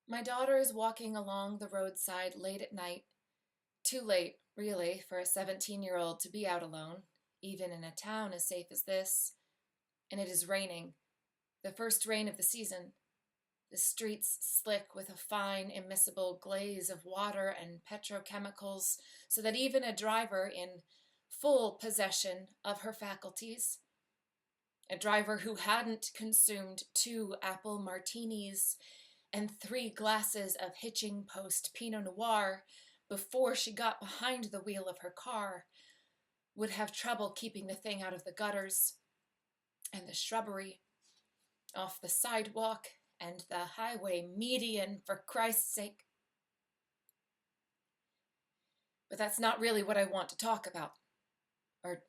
My daughter is walking along the roadside late at night. Too late, really, for a 17-year-old to be out alone, even in a town as safe as this. And it is raining, the first rain of the season. The streets slick with a fine, immiscible glaze of water and petrochemicals, so that even a driver in full possession of her faculties, a driver who hadn't consumed 2 apple martinis and 3 glasses of hitching post Pinot Noir before she got behind the wheel of her car, would have trouble keeping the thing out of the gutters and the shrubbery, off the sidewalk and the highway median, for Christ's sake. But that's not really what I want to talk about. Or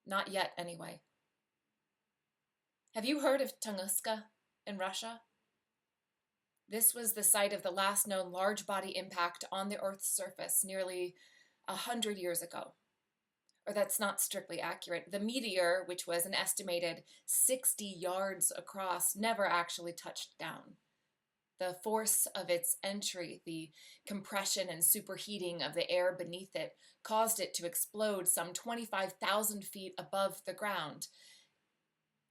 not yet, anyway. Have you heard of Tunguska in Russia? This was the site of the last known large body impact on the Earth's surface nearly 100 years ago. Or that's not strictly accurate. The meteor, which was an estimated 60 yards across, never actually touched down. The force of its entry, the compression and superheating of the air beneath it, caused it to explode some 25,000 feet above the ground.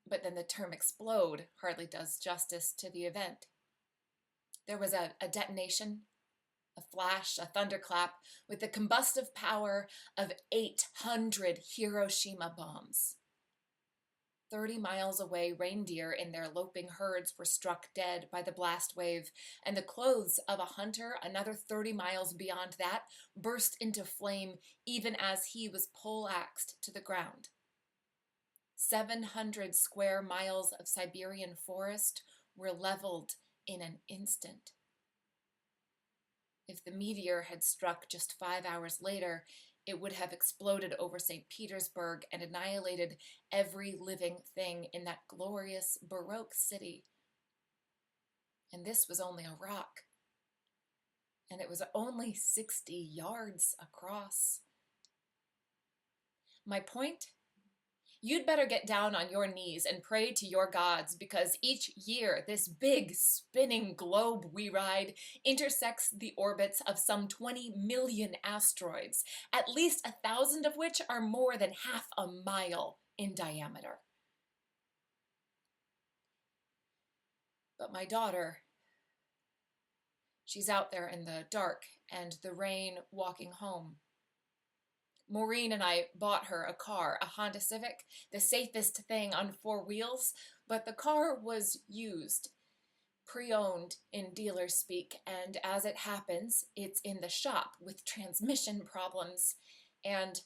But then the term explode hardly does justice to the event. There was a detonation, a flash, a thunderclap, with the combustive power of 800 Hiroshima bombs. 30 miles away, reindeer in their loping herds were struck dead by the blast wave, and the clothes of a hunter, another 30 miles beyond that, burst into flame even as he was poleaxed to the ground. 700 square miles of Siberian forest were leveled in an instant. If the meteor had struck just 5 hours later, it would have exploded over St. Petersburg and annihilated every living thing in that glorious Baroque city. And this was only a rock. And it was only 60 yards across. My point? You'd better get down on your knees and pray to your gods, because each year this big spinning globe we ride intersects the orbits of some 20 million asteroids, at least 1,000 of which are more than half a mile in diameter. But my daughter, she's out there in the dark and the rain walking home. Maureen and I bought her a car, a Honda Civic, the safest thing on 4 wheels, but the car was used, pre-owned in dealer speak, and as it happens, it's in the shop with transmission problems. And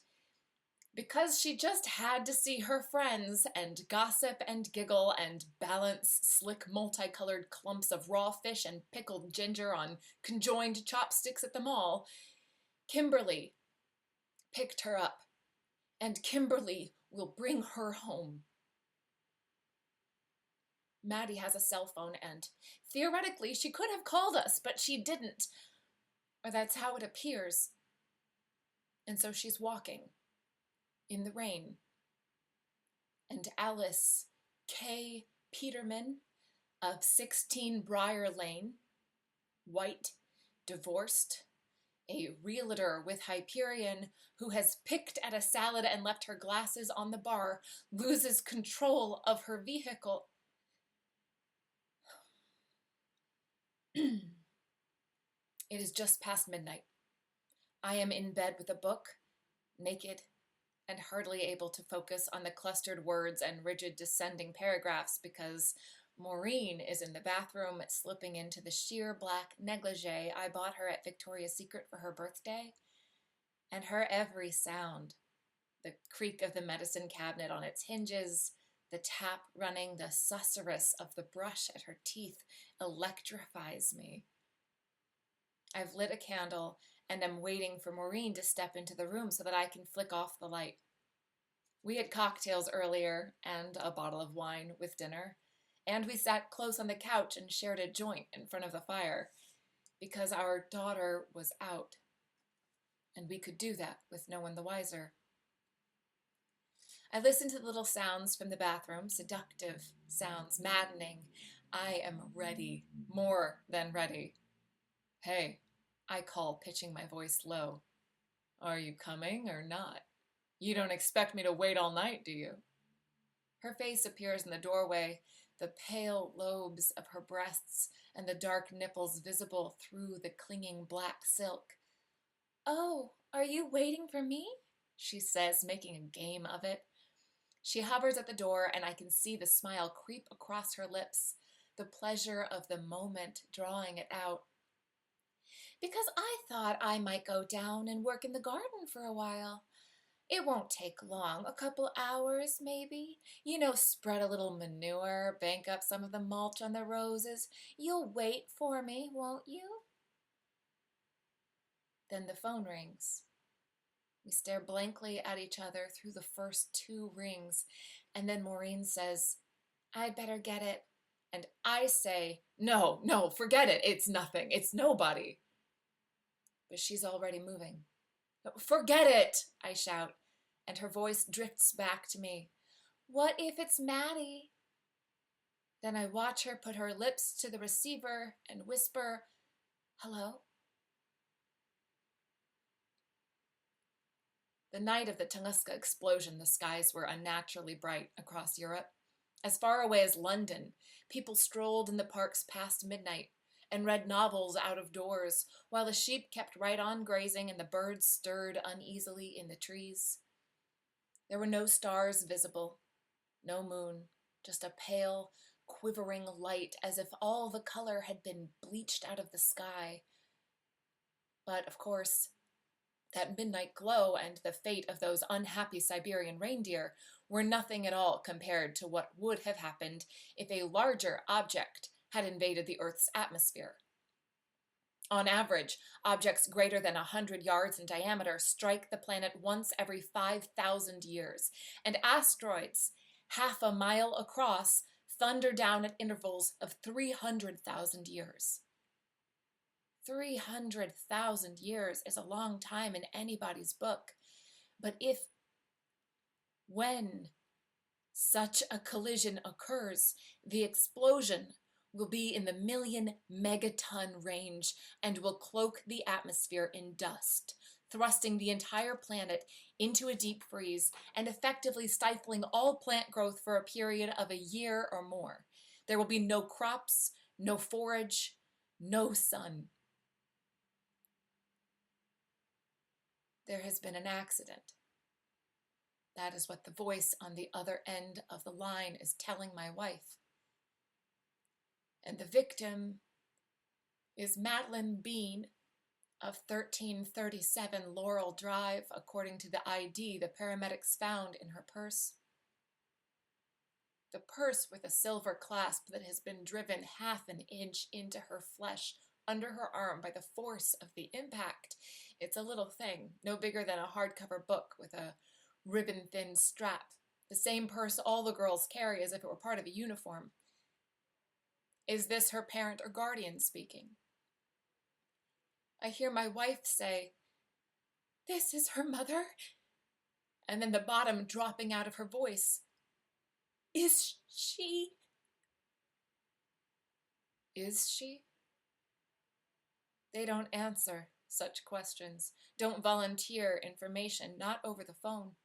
because she just had to see her friends and gossip and giggle and balance slick multicolored clumps of raw fish and pickled ginger on conjoined chopsticks at the mall, Kimberly picked her up, and Kimberly will bring her home. Maddie has a cell phone, and theoretically she could have called us, but she didn't. Or that's how it appears. And so she's walking in the rain. And Alice K. Peterman of 16 Briar Lane, white, divorced, a realtor with Hyperion who has picked at a salad and left her glasses on the bar, loses control of her vehicle. It is just past midnight. I am in bed with a book, naked, and hardly able to focus on the clustered words and rigid descending paragraphs because Maureen is in the bathroom slipping into the sheer black negligee I bought her at Victoria's Secret for her birthday, and her every sound, the creak of the medicine cabinet on its hinges, the tap running, the susurrus of the brush at her teeth, electrifies me. I've lit a candle and am waiting for Maureen to step into the room so that I can flick off the light. We had cocktails earlier and a bottle of wine with dinner, and we sat close on the couch and shared a joint in front of the fire, because our daughter was out, and we could do that with no one the wiser. I listened to the little sounds from the bathroom, seductive sounds, maddening. I am ready, more than ready. Hey, I call, pitching my voice low. Are you coming or not? You don't expect me to wait all night, do you? Her face appears in the doorway, the pale lobes of her breasts and the dark nipples visible through the clinging black silk. Oh, are you waiting for me? She says, making a game of it. She hovers at the door, and I can see the smile creep across her lips, the pleasure of the moment drawing it out. Because I thought I might go down and work in the garden for a while. It won't take long, a couple hours maybe. Spread a little manure, bank up some of the mulch on the roses. You'll wait for me, won't you? Then the phone rings. We stare blankly at each other through the first two rings, and then Maureen says, I'd better get it. And I say, no, forget it. It's nothing. It's nobody. But she's already moving. Forget it, I shout, and her voice drifts back to me. What if it's Maddie? Then I watch her put her lips to the receiver and whisper, hello? The night of the Tunguska explosion, the skies were unnaturally bright across Europe. As far away as London, people strolled in the parks past midnight and read novels out of doors, while the sheep kept right on grazing and the birds stirred uneasily in the trees. There were no stars visible, no moon, just a pale, quivering light as if all the color had been bleached out of the sky. But, of course, that midnight glow and the fate of those unhappy Siberian reindeer were nothing at all compared to what would have happened if a larger object had invaded the Earth's atmosphere. On average, objects greater than 100 yards in diameter strike the planet once every 5,000 years, and asteroids, half a mile across, thunder down at intervals of 300,000 years. 300,000 years is a long time in anybody's book, but when such a collision occurs, the explosion will be in the million megaton range and will cloak the atmosphere in dust, thrusting the entire planet into a deep freeze and effectively stifling all plant growth for a period of a year or more. There will be no crops, no forage, no sun. There has been an accident. That is what the voice on the other end of the line is telling my wife. And the victim is Madeline Bean of 1337 Laurel Drive, according to the ID the paramedics found in her purse. The purse with a silver clasp that has been driven half an inch into her flesh under her arm by the force of the impact. It's a little thing, no bigger than a hardcover book with a ribbon-thin strap, the same purse all the girls carry as if it were part of a uniform. Is this her parent or guardian speaking? I hear my wife say, "This is her mother," and then the bottom dropping out of her voice. Is she? Is she? They don't answer such questions, don't volunteer information, not over the phone.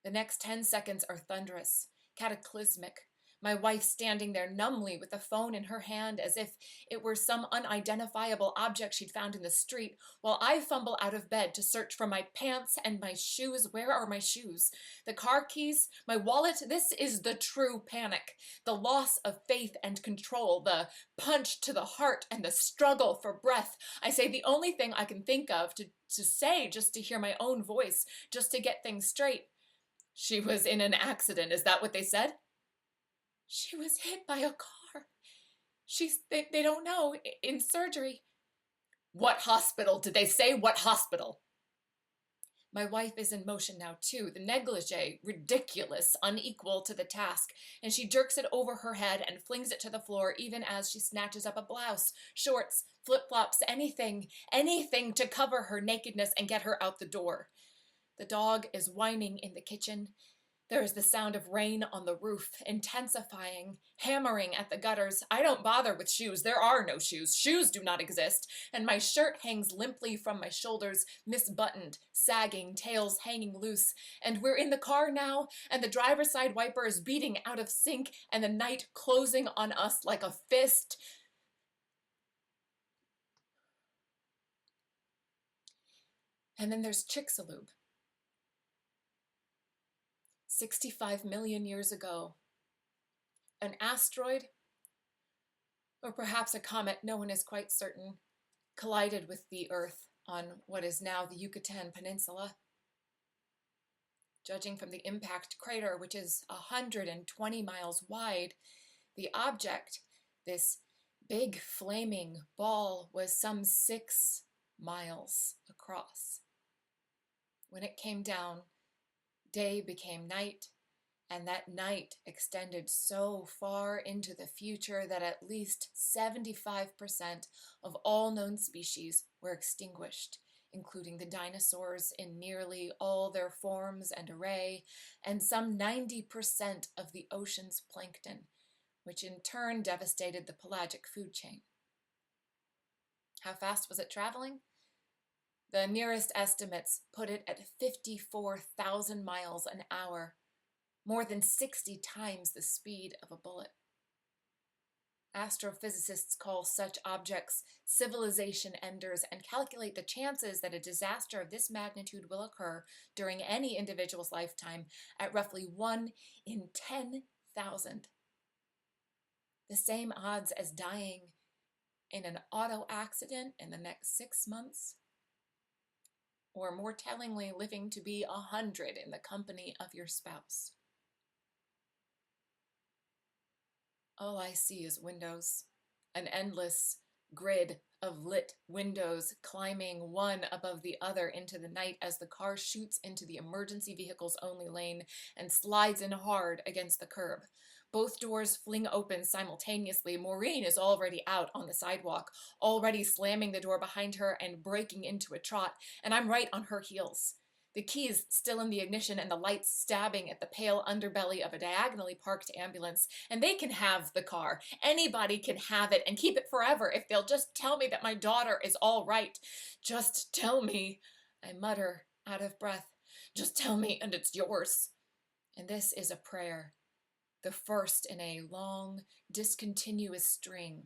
The next 10 seconds are thunderous, cataclysmic. My wife standing there numbly with the phone in her hand as if it were some unidentifiable object she'd found in the street, while I fumble out of bed to search for my pants and my shoes. Where are my shoes? The car keys? My wallet? This is the true panic. The loss of faith and control, the punch to the heart and the struggle for breath. I say the only thing I can think of to say just to hear my own voice, just to get things straight. She was in an accident, is that what they said? She was hit by a car. They don't know, in surgery. What hospital? Did they say what hospital? My wife is in motion now too, the negligee, ridiculous, unequal to the task, and she jerks it over her head and flings it to the floor even as she snatches up a blouse, shorts, flip-flops, anything to cover her nakedness and get her out the door. The dog is whining in the kitchen. There is the sound of rain on the roof, intensifying, hammering at the gutters. I don't bother with shoes. There are no shoes. Shoes do not exist. And my shirt hangs limply from my shoulders, misbuttoned, sagging, tails hanging loose. And we're in the car now, and the driver's side wiper is beating out of sync, and the night closing on us like a fist. And then there's Chicxulub. 65 million years ago. An asteroid, or perhaps a comet, no one is quite certain, collided with the Earth on what is now the Yucatan Peninsula. Judging from the impact crater, which is 120 miles wide, the object, this big flaming ball, was some 6 miles across. When it came down, day became night, and that night extended so far into the future that at least 75% of all known species were extinguished, including the dinosaurs in nearly all their forms and array, and some 90% of the ocean's plankton, which in turn devastated the pelagic food chain. How fast was it traveling? The nearest estimates put it at 54,000 miles an hour, more than 60 times the speed of a bullet. Astrophysicists call such objects civilization enders and calculate the chances that a disaster of this magnitude will occur during any individual's lifetime at roughly 1 in 10,000. The same odds as dying in an auto accident in the next 6 months, or more tellingly, living to be 100 in the company of your spouse. All I see is windows, an endless grid of lit windows climbing one above the other into the night as the car shoots into the emergency vehicle's only lane and slides in hard against the curb. Both doors fling open simultaneously. Maureen is already out on the sidewalk, already slamming the door behind her and breaking into a trot, and I'm right on her heels. The keys still in the ignition and the lights stabbing at the pale underbelly of a diagonally parked ambulance. And they can have the car. Anybody can have it and keep it forever if they'll just tell me that my daughter is all right. Just tell me, I mutter, out of breath. Just tell me and it's yours. And this is a prayer, the first in a long, discontinuous string,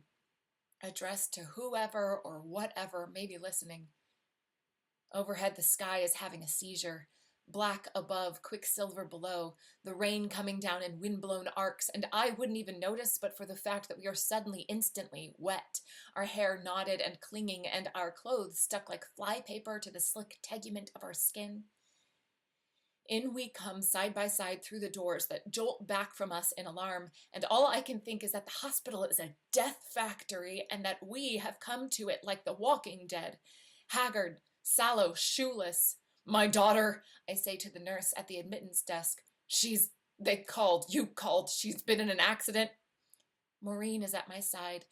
addressed to whoever or whatever may be listening. Overhead, the sky is having a seizure. Black above, quicksilver below, the rain coming down in wind-blown arcs, and I wouldn't even notice but for the fact that we are suddenly, instantly wet, our hair knotted and clinging, and our clothes stuck like flypaper to the slick tegument of our skin. In we come side by side through the doors that jolt back from us in alarm, and all I can think is that the hospital is a death factory and that we have come to it like the walking dead, haggard, sallow, shoeless. My daughter, I say to the nurse at the admittance desk. You called, she's been in an accident. Maureen is at my side,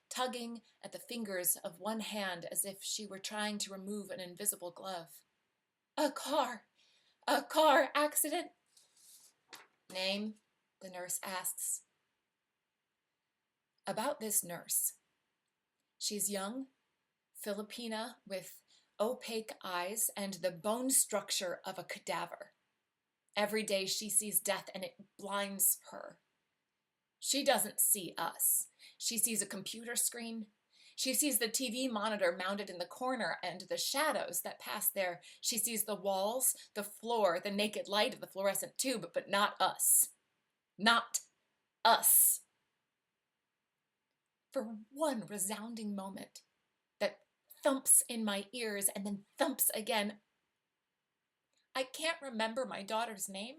tugging at the fingers of one hand as if she were trying to remove an invisible glove. A car accident? Name? The nurse asks. About this nurse. She's young, Filipina, with opaque eyes and the bone structure of a cadaver. Every day she sees death and it blinds her. She doesn't see us. She sees a computer screen. She sees the TV monitor mounted in the corner and the shadows that pass there. She sees the walls, the floor, the naked light of the fluorescent tube, but not us. Not us. For one resounding moment, that thumps in my ears and then thumps again. I can't remember my daughter's name.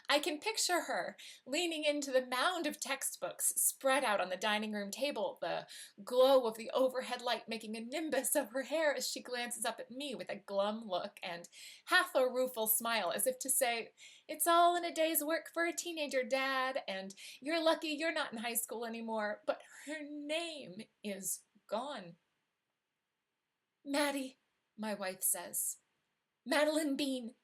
I can picture her leaning into the mound of textbooks spread out on the dining room table, the glow of the overhead light making a nimbus of her hair as she glances up at me with a glum look and half a rueful smile as if to say, "It's all in a day's work for a teenager, Dad, and you're lucky you're not in high school anymore." But her name is gone. "Maddie," my wife says. "Madeline Bean."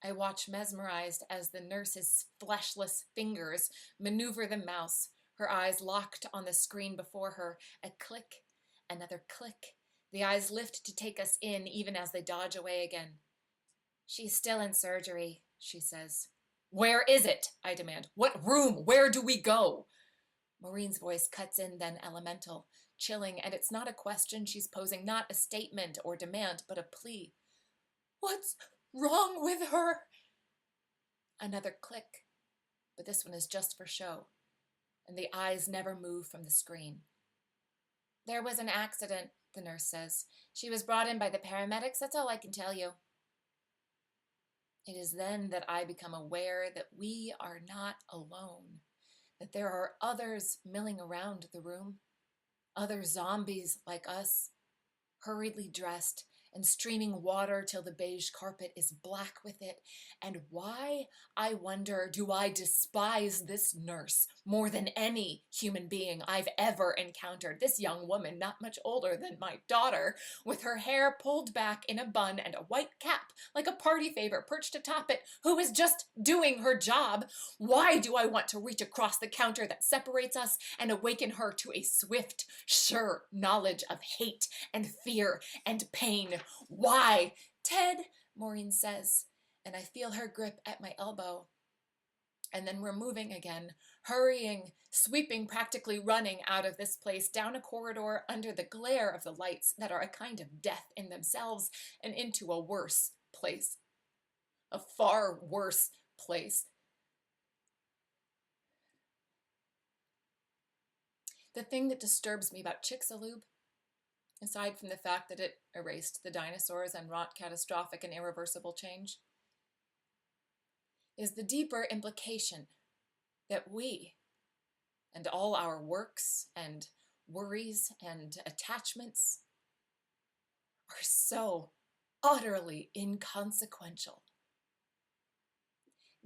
I watch mesmerized as the nurse's fleshless fingers maneuver the mouse, her eyes locked on the screen before her. A click, another click. The eyes lift to take us in, even as they dodge away again. She's still in surgery, she says. Where is it? I demand. What room? Where do we go? Maureen's voice cuts in, then elemental, chilling, and it's not a question she's posing, not a statement or demand, but a plea. What's wrong with her? Another click, but this one is just for show, and the eyes never move from the screen. There was an accident, the nurse says. She was brought in by the paramedics, that's all I can tell you. It is then that I become aware that we are not alone, that there are others milling around the room, other zombies like us, hurriedly dressed and streaming water till the beige carpet is black with it. And why, I wonder, do I despise this nurse more than any human being I've ever encountered? This young woman, not much older than my daughter, with her hair pulled back in a bun and a white cap like a party favor perched atop it, who is just doing her job. Why do I want to reach across the counter that separates us and awaken her to a swift, sure knowledge of hate and fear and pain? Why? Ted, Maureen says, and I feel her grip at my elbow. And then we're moving again, hurrying, sweeping, practically running out of this place, down a corridor under the glare of the lights that are a kind of death in themselves, and into a worse place. A far worse place. The thing that disturbs me about Chicxulub, aside from the fact that it erased the dinosaurs and wrought catastrophic and irreversible change, is the deeper implication that we, and all our works and worries and attachments, are so utterly inconsequential.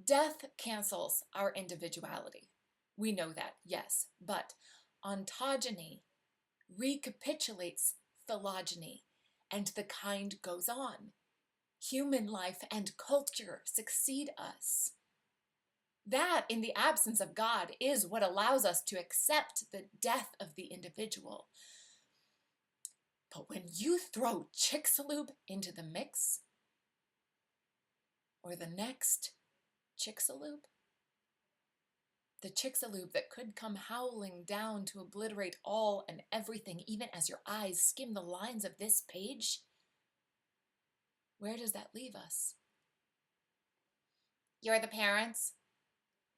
Death cancels our individuality. We know that, yes, but ontogeny recapitulates phylogeny, and the kind goes on. Human life and culture succeed us. That, in the absence of God, is what allows us to accept the death of the individual. But when you throw Chicxulub into the mix, or the next Chicxulub, the Chicxulub that could come howling down to obliterate all and everything, even as your eyes skim the lines of this page, where does that leave us? You're the parents?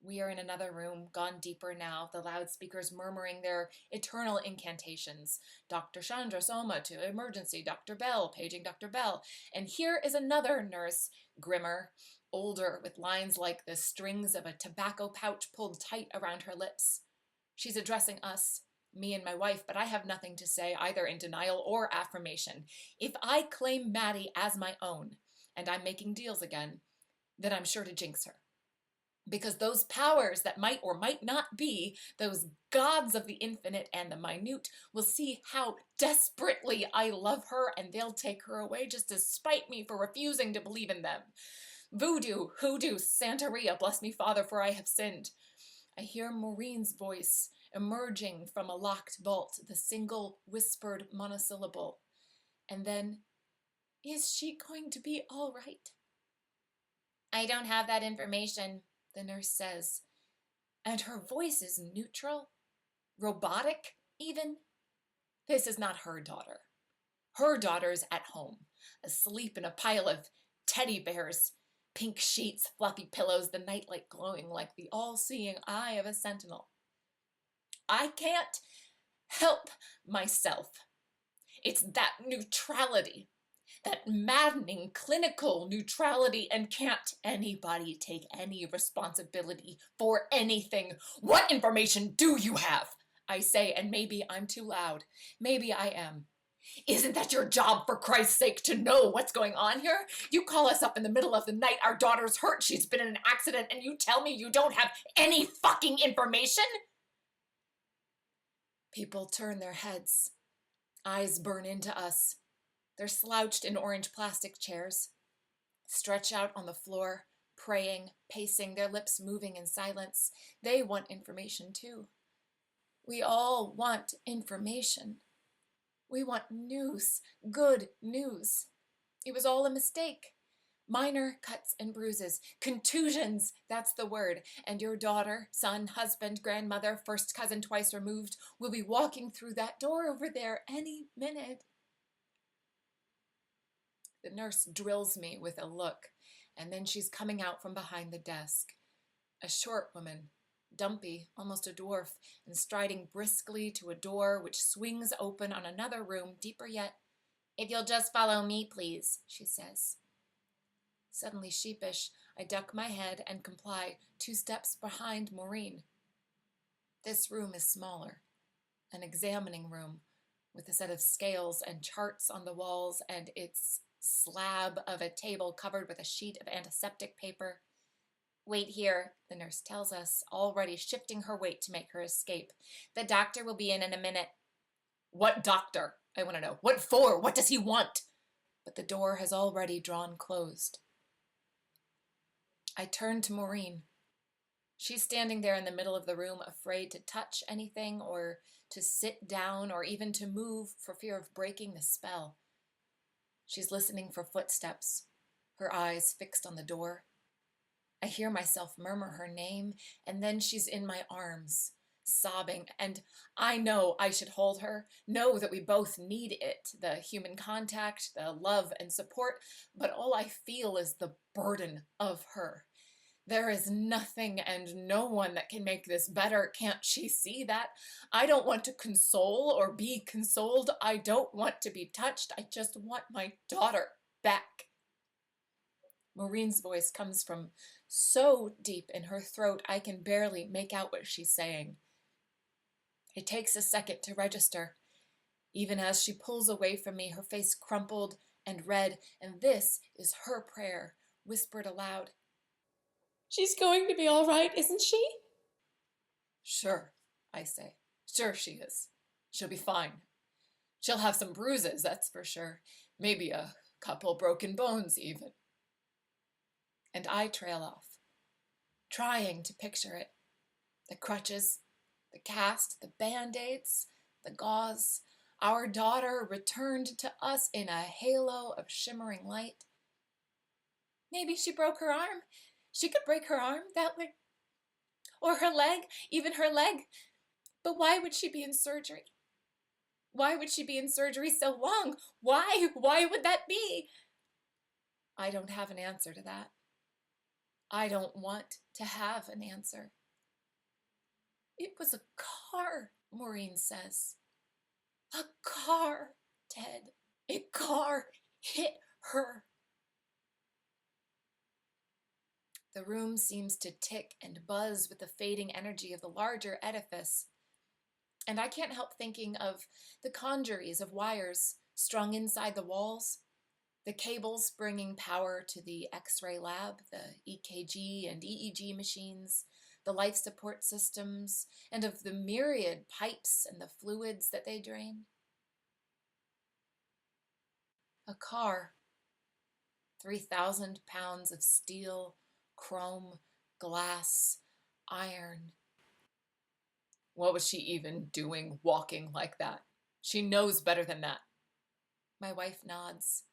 We are in another room, gone deeper now, the loudspeakers murmuring their eternal incantations. Dr. Chandra Soma to emergency, Dr. Bell, paging Dr. Bell. And here is another nurse, grimmer, older, with lines like the strings of a tobacco pouch pulled tight around her lips. She's addressing us, me and my wife, but I have nothing to say, either in denial or affirmation. If I claim Maddie as my own, and I'm making deals again, then I'm sure to jinx her. Because those powers that might or might not be, those gods of the infinite and the minute, will see how desperately I love her, and they'll take her away just to spite me for refusing to believe in them. Voodoo, hoodoo, Santeria, bless me, Father, for I have sinned. I hear Maureen's voice emerging from a locked vault, the single whispered monosyllable. And then, is she going to be all right? I don't have that information, the nurse says, and her voice is neutral, robotic even. This is not her daughter. Her daughter's at home, asleep in a pile of teddy bears, pink sheets, fluffy pillows, the nightlight glowing like the all-seeing eye of a sentinel. I can't help myself. It's that neutrality, that maddening clinical neutrality, and can't anybody take any responsibility for anything. What information do you have? I say, and maybe I'm too loud. Maybe I am. Isn't that your job, for Christ's sake, to know what's going on here? You call us up in the middle of the night, our daughter's hurt, she's been in an accident, and you tell me you don't have any fucking information? People turn their heads. Eyes burn into us. They're slouched in orange plastic chairs, stretch out on the floor, praying, pacing, their lips moving in silence. They want information too. We all want information. We want news, good news. It was all a mistake. Minor cuts and bruises, contusions, that's the word. And your daughter, son, husband, grandmother, first cousin twice removed, will be walking through that door over there any minute. The nurse drills me with a look, and then she's coming out from behind the desk. A short woman, dumpy, almost a dwarf, and striding briskly to a door which swings open on another room, deeper yet. "If you'll just follow me, please," she says. Suddenly sheepish, I duck my head and comply, 2 steps behind Maureen. This room is smaller, an examining room, with a set of scales and charts on the walls and its slab of a table covered with a sheet of antiseptic paper. "Wait here," the nurse tells us, already shifting her weight to make her escape. "The doctor will be in a minute." "What doctor? I want to know. What for? What does he want?" But the door has already drawn closed. I turn to Maureen. She's standing there in the middle of the room, afraid to touch anything or to sit down or even to move for fear of breaking the spell. She's listening for footsteps, her eyes fixed on the door. I hear myself murmur her name, and then she's in my arms, sobbing, and I know I should hold her, know that we both need it, the human contact, the love and support, but all I feel is the burden of her. There is nothing and no one that can make this better. Can't she see that? I don't want to console or be consoled. I don't want to be touched. I just want my daughter back. Maureen's voice comes from so deep in her throat I can barely make out what she's saying. It takes a second to register. Even as she pulls away from me, her face crumpled and red, and this is her prayer, whispered aloud. "She's going to be all right, isn't she?" "Sure," I say. "Sure she is. She'll be fine. She'll have some bruises, that's for sure. Maybe a couple broken bones even." And I trail off, trying to picture it. The crutches, the cast, the band-aids, the gauze. Our daughter returned to us in a halo of shimmering light. Maybe she broke her arm. She could break her arm that way. Or her leg, even her leg. But why would she be in surgery? Why would she be in surgery so long? Why? Why would that be? I don't have an answer to that. I don't want to have an answer. "It was a car," Maureen says. "A car, Ted. A car hit her." The room seems to tick and buzz with the fading energy of the larger edifice, and I can't help thinking of the congeries of wires strung inside the walls, the cables bringing power to the X-ray lab, the EKG and EEG machines, the life support systems, and of the myriad pipes and the fluids that they drain. A car, 3,000 pounds of steel, chrome, glass, iron. What was she even doing walking like that? She knows better than that. My wife nods,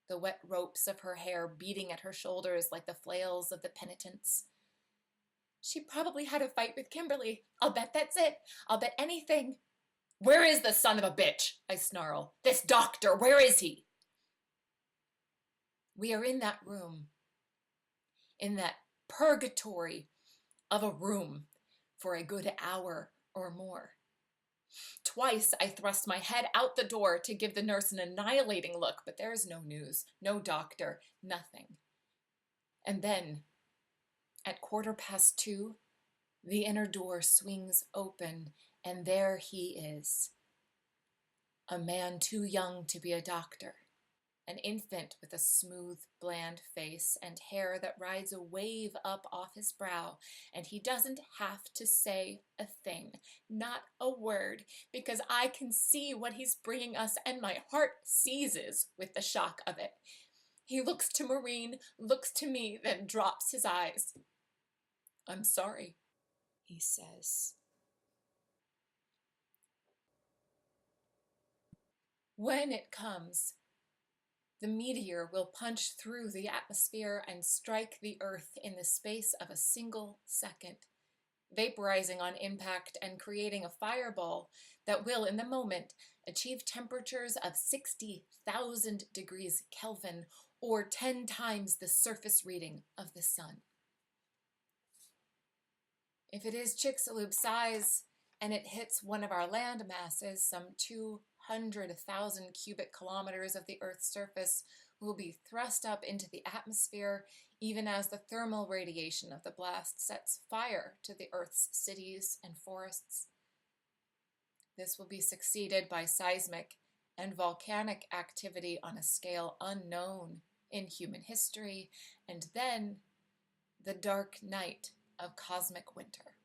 the wet ropes of her hair beating at her shoulders like the flails of the penitents. "She probably had a fight with Kimberly. I'll bet that's it. I'll bet anything." "Where is the son of a bitch?" I snarl. "This doctor, where is he?" We are in that room, in that purgatory of a room, for a good hour or more. Twice I thrust my head out the door to give the nurse an annihilating look, but there is no news, no doctor, nothing. And then, at 2:15, the inner door swings open, and there he is. A man too young to be a doctor. An infant with a smooth, bland face and hair that rides a wave up off his brow, and he doesn't have to say a thing, not a word, because I can see what he's bringing us, and my heart seizes with the shock of it. He looks to Maureen, looks to me, then drops his eyes. "I'm sorry," he says. When it comes, the meteor will punch through the atmosphere and strike the Earth in the space of a single second, vaporizing on impact and creating a fireball that will, in the moment, achieve temperatures of 60,000 degrees Kelvin, or 10 times the surface reading of the sun. If it is Chicxulub size and it hits one of our land masses, some 200,000 cubic kilometers of the Earth's surface will be thrust up into the atmosphere, even as the thermal radiation of the blast sets fire to the Earth's cities and forests. This will be succeeded by seismic and volcanic activity on a scale unknown in human history, and then the dark night of cosmic winter.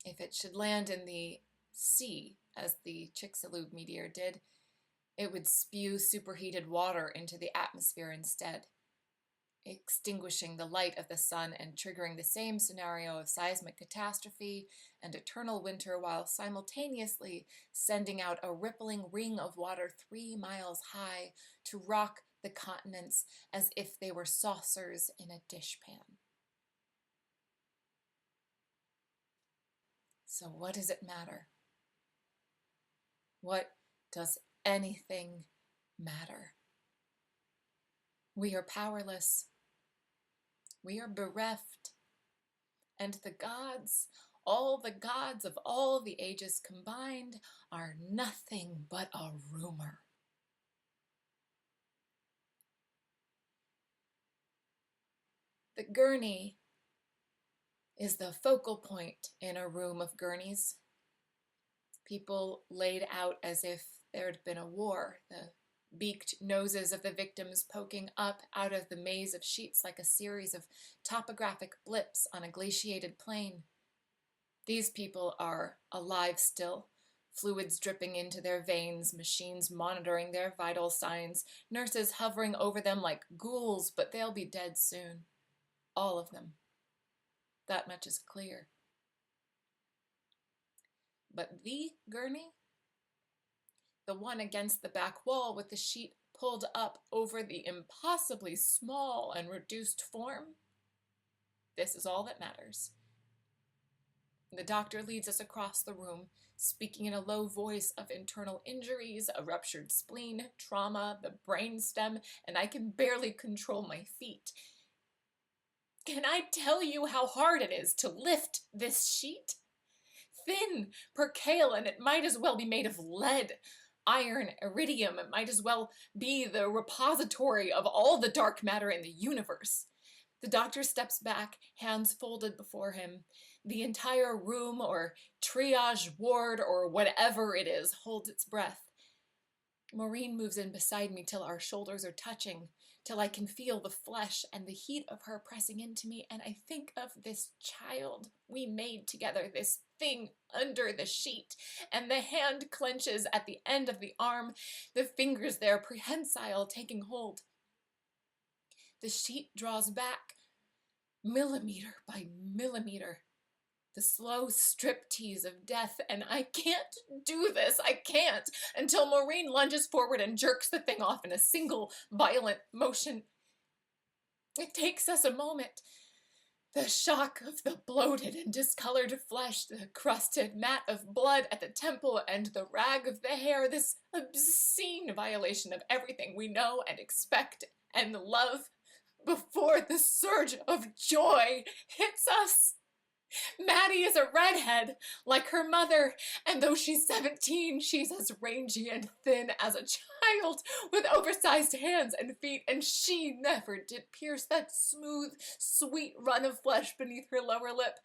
If it should land in the sea, as the Chicxulub meteor did, it would spew superheated water into the atmosphere instead, extinguishing the light of the sun and triggering the same scenario of seismic catastrophe and eternal winter, while simultaneously sending out a rippling ring of water 3 miles high to rock the continents as if they were saucers in a dishpan. So what does it matter? What does anything matter? We are powerless. We are bereft. And the gods, all the gods of all the ages combined, are nothing but a rumor. The gurney is the focal point in a room of gurneys. People laid out as if there'd been a war, the beaked noses of the victims poking up out of the maze of sheets like a series of topographic blips on a glaciated plain. These people are alive still, fluids dripping into their veins, machines monitoring their vital signs, nurses hovering over them like ghouls, but they'll be dead soon. All of them. That much is clear. But the gurney, the one against the back wall with the sheet pulled up over the impossibly small and reduced form, this is all that matters. The doctor leads us across the room, speaking in a low voice of internal injuries, a ruptured spleen, trauma, the brainstem, and I can barely control my feet. Can I tell you how hard it is to lift this sheet? Thin, percale, and it might as well be made of lead. Iron, iridium, it might as well be the repository of all the dark matter in the universe. The doctor steps back, hands folded before him. The entire room or triage ward or whatever it is holds its breath. Maureen moves in beside me till our shoulders are touching, till I can feel the flesh and the heat of her pressing into me, and I think of this child we made together, this thing under the sheet, and the hand clenches at the end of the arm, the fingers there prehensile taking hold. The sheet draws back, millimeter by millimeter. The slow striptease of death, and I can't do this, I can't, until Maureen lunges forward and jerks the thing off in a single violent motion. It takes us a moment. The shock of the bloated and discolored flesh, the crusted mat of blood at the temple, and the rag of the hair, this obscene violation of everything we know and expect and love, before the surge of joy hits us. Maddie is a redhead, like her mother, and though she's 17, she's as rangy and thin as a child, with oversized hands and feet, and she never did pierce that smooth, sweet run of flesh beneath her lower lip.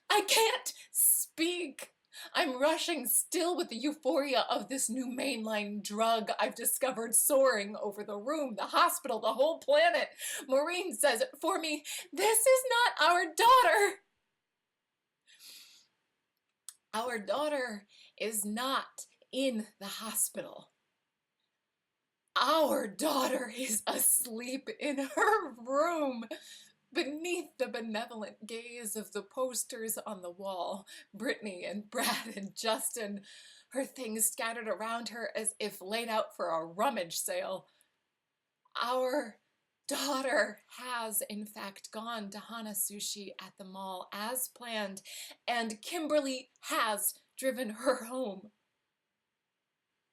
I can't speak. I'm rushing still with the euphoria of this new mainline drug I've discovered soaring over the room, the hospital, the whole planet. Maureen says it for me. This is not our daughter. Our daughter is not in the hospital. Our daughter is asleep in her room, beneath the benevolent gaze of the posters on the wall. Brittany and Brad and Justin, her things scattered around her as if laid out for a rummage sale. Our daughter has, in fact, gone to Hana Sushi at the mall as planned, and Kimberly has driven her home.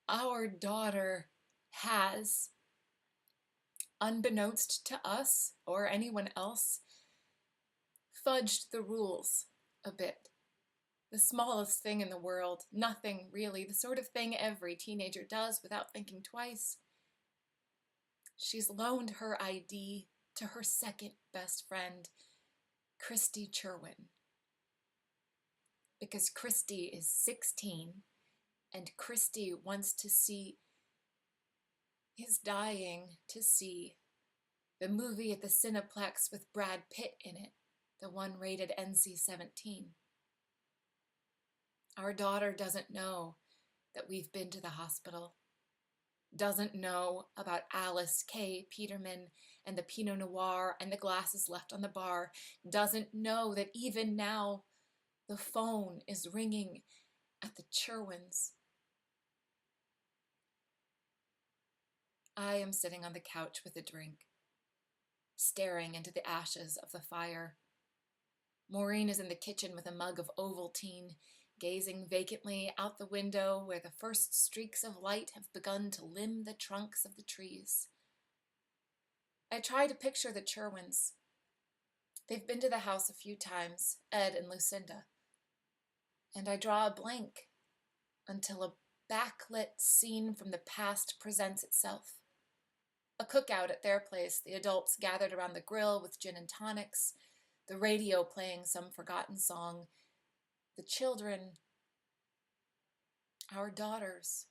Our daughter has, unbeknownst to us or anyone else, fudged the rules a bit. The smallest thing in the world, nothing really, the sort of thing every teenager does without thinking twice. She's loaned her ID to her second best friend, Christy Cherwin. Because Christy is 16 and Christy wants to see, is dying to see, the movie at the Cineplex with Brad Pitt in it, the one rated NC-17. Our daughter doesn't know that we've been to the hospital, doesn't know about Alice K. Peterman and the Pinot Noir and the glasses left on the bar, doesn't know that even now the phone is ringing at the Cherwins. I am sitting on the couch with a drink, staring into the ashes of the fire. Maureen is in the kitchen with a mug of Ovaltine, gazing vacantly out the window where the first streaks of light have begun to limn the trunks of the trees. I try to picture the Cherwins. They've been to the house a few times, Ed and Lucinda. And I draw a blank until a backlit scene from the past presents itself. A cookout at their place, the adults gathered around the grill with gin and tonics, the radio playing some forgotten song, the children, our daughters,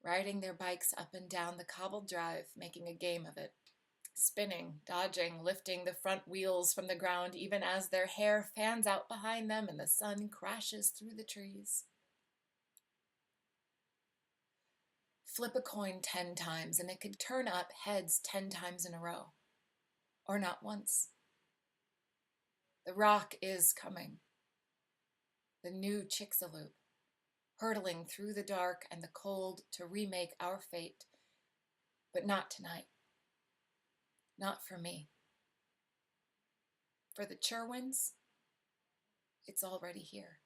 riding their bikes up and down the cobbled drive, making a game of it, spinning, dodging, lifting the front wheels from the ground even as their hair fans out behind them and the sun crashes through the trees. Flip a coin 10 times and it could turn up heads 10 times in a row, or not once. The rock is coming. The new Chicxulub, hurtling through the dark and the cold to remake our fate, but not tonight. Not for me. For the Cherwins, it's already here.